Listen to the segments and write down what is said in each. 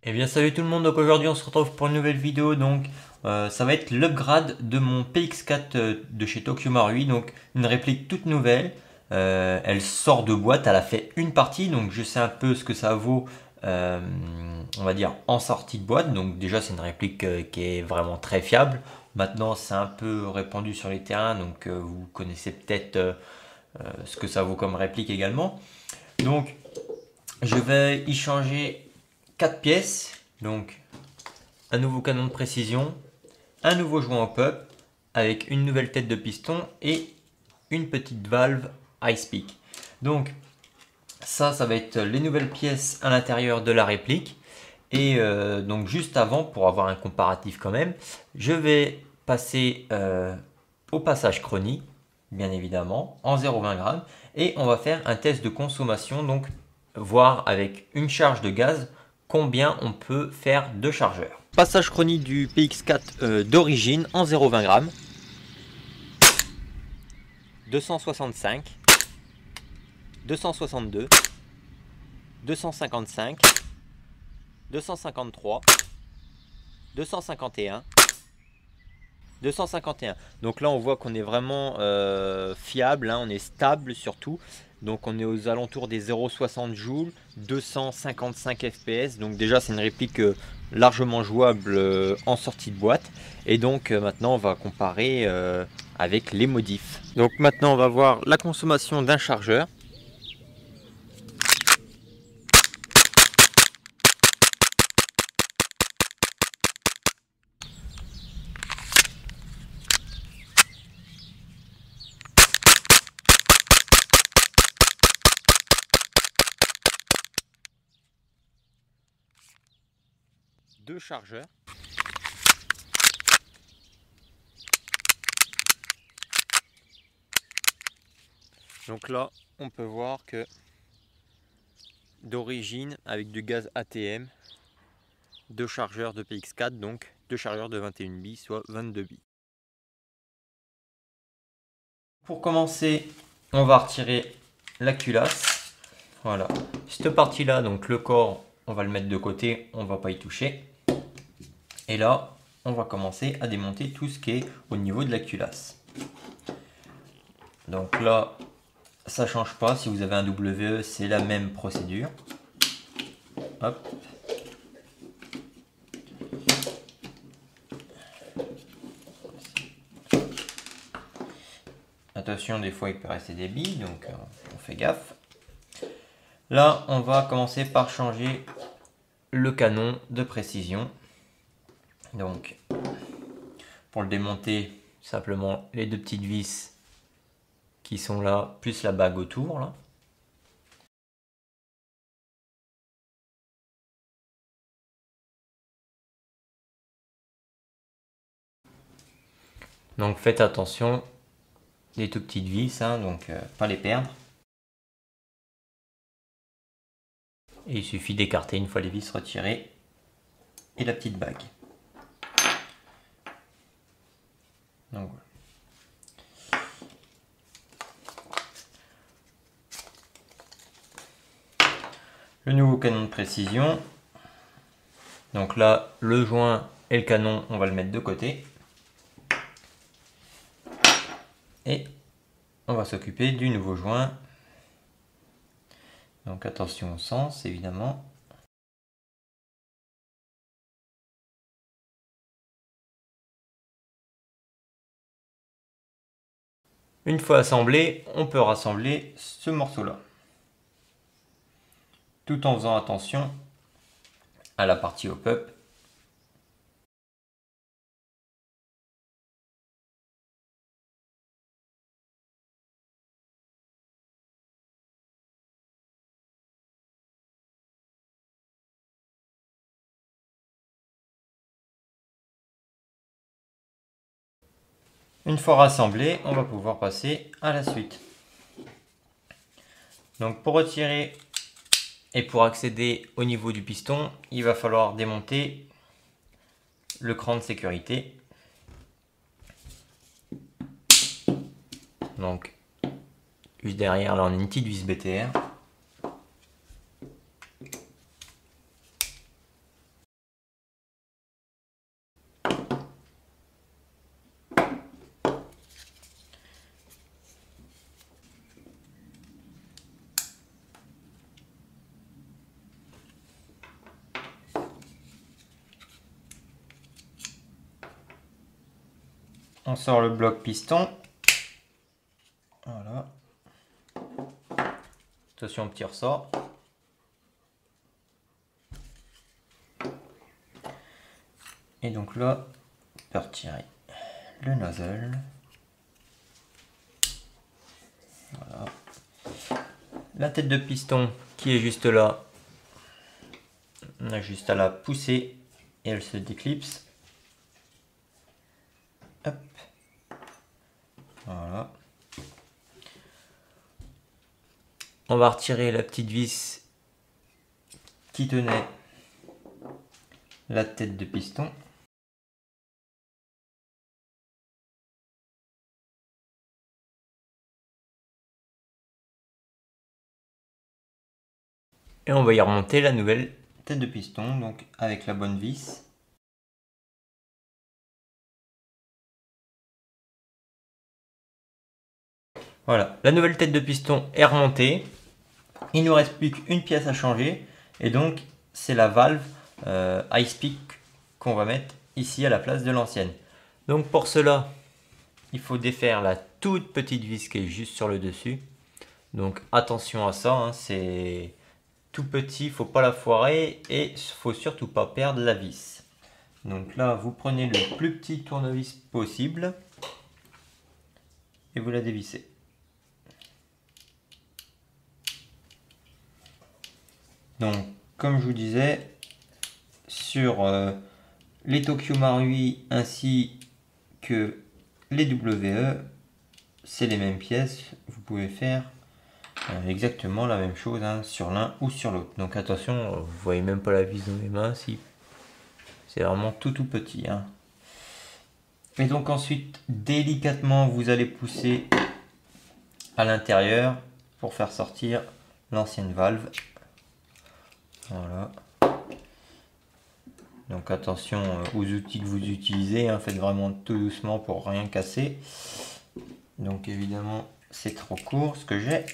Eh bien salut tout le monde, donc aujourd'hui on se retrouve pour une nouvelle vidéo. Donc ça va être l'upgrade de mon PX4 de chez Tokyo Marui, donc une réplique toute nouvelle. Elle sort de boîte, elle a fait une partie, donc je sais un peu ce que ça vaut, on va dire en sortie de boîte. Donc déjà c'est une réplique qui est vraiment très fiable. Maintenant c'est un peu répandu sur les terrains, donc vous connaissez peut-être ce que ça vaut comme réplique également. Donc je vais y changer 4 pièces, donc un nouveau canon de précision, un nouveau joint au pop avec une nouvelle tête de piston et une petite valve Ice Peak. Donc ça va être les nouvelles pièces à l'intérieur de la réplique. Et donc juste avant, pour avoir un comparatif quand même, je vais passer au passage chronie, bien évidemment, en 0,20 grammes. Et on va faire un test de consommation, donc voir avec une charge de gaz combien on peut faire de chargeur. Passage chronie du PX4 d'origine en 0,20 grammes. 265, 262, 255, 253, 251, 251. Donc là on voit qu'on est vraiment fiable, hein, on est stable surtout. Donc on est aux alentours des 0,60 joules, 255 fps. Donc déjà c'est une réplique largement jouable en sortie de boîte. Et donc maintenant on va comparer avec les modifs. Donc maintenant on va voir la consommation d'un chargeur. Deux chargeurs. Donc là, on peut voir que d'origine, avec du gaz ATM, deux chargeurs de PX4, donc deux chargeurs de 21 billes, soit 22 billes. Pour commencer, on va retirer la culasse. Voilà, cette partie-là, donc le corps, on va le mettre de côté, on ne va pas y toucher. Et là, on va commencer à démonter tout ce qui est au niveau de la culasse. Donc là, ça change pas. Si vous avez un WE, c'est la même procédure. Hop. Attention, des fois il peut rester des billes, donc on fait gaffe. Là, on va commencer par changer le canon de précision. Donc, pour le démonter, simplement les deux petites vis qui sont là, plus la bague autour là. Donc faites attention, les tout petites vis, hein, donc pas les perdre. Et il suffit d'écarter une fois les vis retirées et la petite bague. Donc voilà. Le nouveau canon de précision. Donc là, le joint et le canon, on va le mettre de côté. Et on va s'occuper du nouveau joint. Donc attention au sens, évidemment. Une fois assemblé, on peut rassembler ce morceau-là. Tout en faisant attention à la partie hop-up. Une fois rassemblé, on va pouvoir passer à la suite. Donc pour retirer et pour accéder au niveau du piston, il va falloir démonter le cran de sécurité. Donc juste derrière, là on a une petite vis BTR. On sort le bloc piston. Voilà. Attention au petit ressort. Et donc là, on peut retirer le nozzle. Voilà. La tête de piston qui est juste là, on a juste à la pousser et elle se déclipse. Hop. Voilà. On va retirer la petite vis qui tenait la tête de piston. Et on va y remonter la nouvelle tête de piston, donc avec la bonne vis. Voilà, la nouvelle tête de piston est remontée. Il ne nous reste plus qu'une pièce à changer. Et donc, c'est la valve Icepeak qu'on va mettre ici à la place de l'ancienne. Donc pour cela, il faut défaire la toute petite vis qui est juste sur le dessus. Donc attention à ça, hein, c'est tout petit, faut pas la foirer et faut surtout pas perdre la vis. Donc là, vous prenez le plus petit tournevis possible et vous la dévissez. Donc, comme je vous disais, sur les Tokyo Marui ainsi que les WE, c'est les mêmes pièces. Vous pouvez faire exactement la même chose hein, sur l'un ou sur l'autre. Donc attention, vous voyez même pas la vis dans mes mains, si c'est vraiment tout petit. Hein. Et donc ensuite, délicatement, vous allez pousser à l'intérieur pour faire sortir l'ancienne valve. Voilà. Donc attention aux outils que vous utilisez, hein, faites vraiment tout doucement pour rien casser. Donc évidemment, c'est trop court ce que j'ai.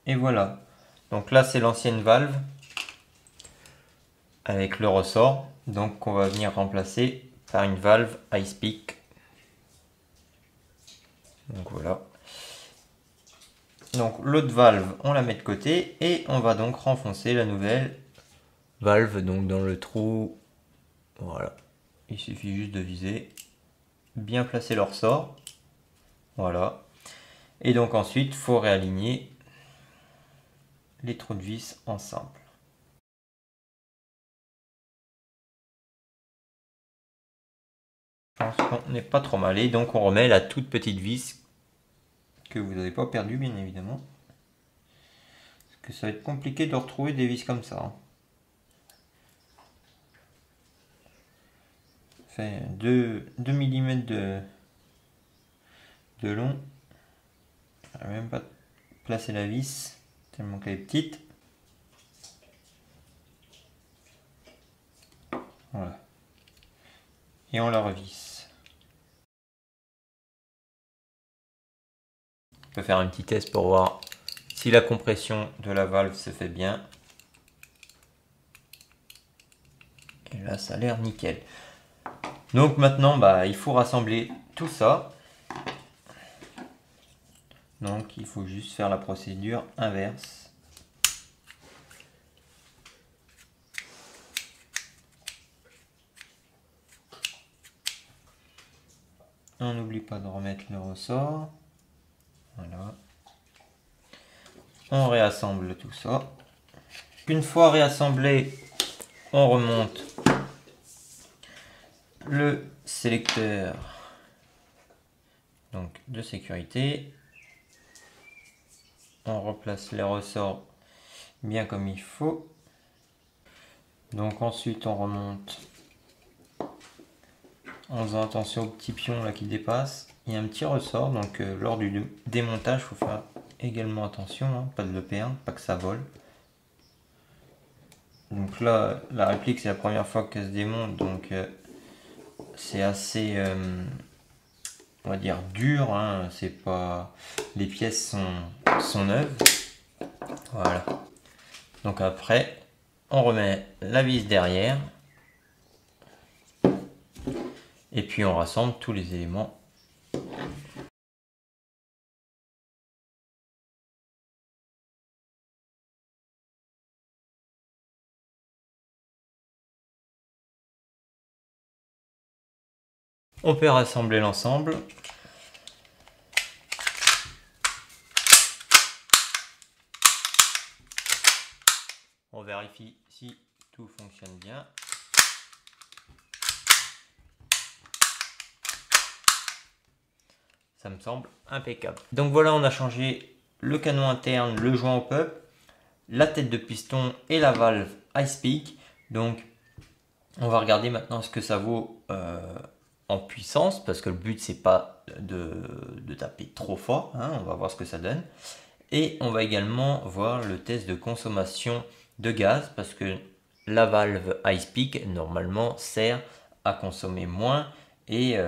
Et voilà. Donc là, c'est l'ancienne valve avec le ressort. Donc on va venir remplacer par une valve Icepeak. Donc voilà. Donc l'autre valve, on la met de côté et on va donc renfoncer la nouvelle valve donc dans le trou. Voilà. Il suffit juste de viser, bien placer le ressort. Voilà. Et donc ensuite, il faut réaligner les trous de vis ensemble. Je pense qu'on n'est pas trop mal. Et donc on remet la toute petite vis que vous n'avez pas perdue bien évidemment. Parce que ça va être compliqué de retrouver des vis comme ça. Ça fait 2 mm de long. Je n'arrive même pas placer la vis tellement qu'elle est petite. Voilà. Et on la revisse. On peut faire un petit test pour voir si la compression de la valve se fait bien. Et là, ça a l'air nickel. Donc maintenant, il faut rassembler tout ça. Donc il faut juste faire la procédure inverse. On n'oublie pas de remettre le ressort. Voilà. On réassemble tout ça. Une fois réassemblé, on remonte le sélecteur donc de sécurité. On replace les ressorts bien comme il faut. Donc ensuite on remonte en faisant attention aux petits pions là qui dépassent. Il y a un petit ressort, donc lors du démontage, il faut faire également attention, hein, pas de le perdre, pas que ça vole. Donc là, la réplique c'est la première fois qu'elle se démonte, donc c'est assez on va dire dur, hein, c'est pas, les pièces sont neuves. Voilà. Donc après, on remet la vis derrière et puis on rassemble tous les éléments. On peut rassembler l'ensemble. On vérifie si tout fonctionne bien. Ça me semble impeccable. Donc voilà, on a changé le canon interne, le joint au pub, la tête de piston et la valve iSpeak. Donc on va regarder maintenant ce que ça vaut en puissance, parce que le but c'est pas de taper trop fort, hein, on va voir ce que ça donne. Et on va également voir le test de consommation de gaz, parce que la valve iSpeak normalement sert à consommer moins et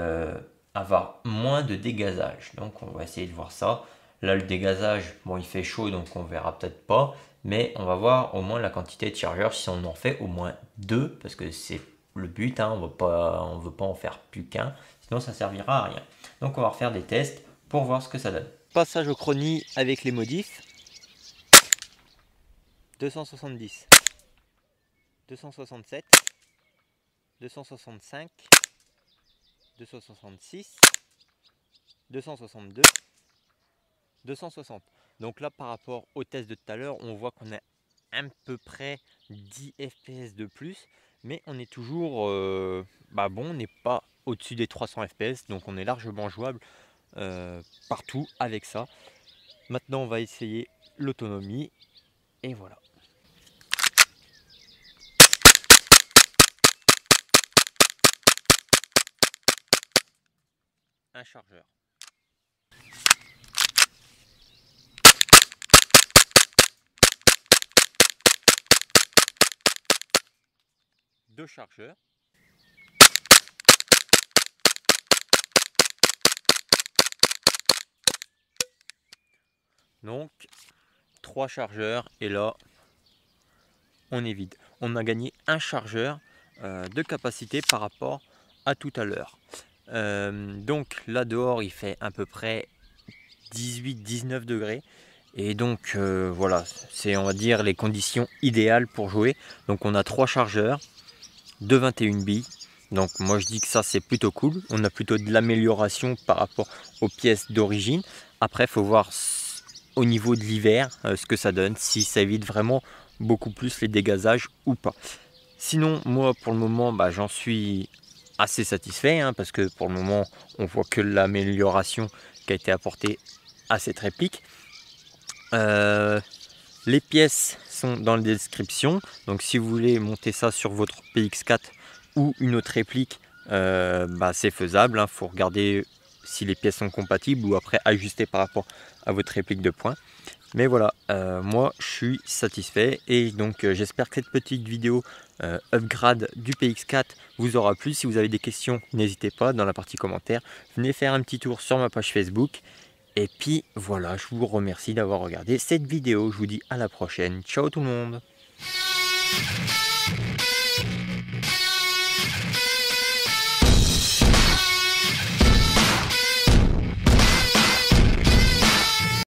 avoir moins de dégazage. Donc on va essayer de voir ça. Là le dégazage, bon il fait chaud donc on verra peut-être pas, mais on va voir au moins la quantité de chargeur, si on en fait au moins 2, parce que c'est le but, hein, on veut pas en faire plus qu'un, sinon ça servira à rien. Donc on va refaire des tests pour voir ce que ça donne. Passage au chronie avec les modifs. 270, 267, 265, 266, 262, 260. Donc là par rapport au test de tout à l'heure, on voit qu'on a à peu près 10 fps de plus, mais on est toujours bon, on n'est pas au-dessus des 300 fps, donc on est largement jouable partout avec ça. Maintenant on va essayer l'autonomie et voilà. Un chargeur. Deux chargeurs. Donc 3 chargeurs et là on est vide. On a gagné un chargeur de capacité par rapport à tout à l'heure. Donc là dehors il fait à peu près 18-19 degrés. Et donc voilà, c'est on va dire les conditions idéales pour jouer. Donc on a 3 chargeurs de 21 billes. Donc moi je dis que ça c'est plutôt cool. On a plutôt de l'amélioration par rapport aux pièces d'origine. Après il faut voir au niveau de l'hiver ce que ça donne, si ça évite vraiment beaucoup plus les dégazages ou pas. Sinon moi pour le moment j'en suis assez satisfait, hein, parce que pour le moment on voit que l'amélioration qui a été apportée à cette réplique. Les pièces sont dans la description, donc si vous voulez monter ça sur votre PX4 ou une autre réplique, c'est faisable, hein. Faut regarder si les pièces sont compatibles ou après ajuster par rapport à votre réplique de points. Mais voilà, moi je suis satisfait et donc j'espère que cette petite vidéo upgrade du PX4 vous aura plu. Si vous avez des questions, n'hésitez pas dans la partie commentaires. Venez faire un petit tour sur ma page Facebook. Et puis voilà, je vous remercie d'avoir regardé cette vidéo. Je vous dis à la prochaine. Ciao tout le monde!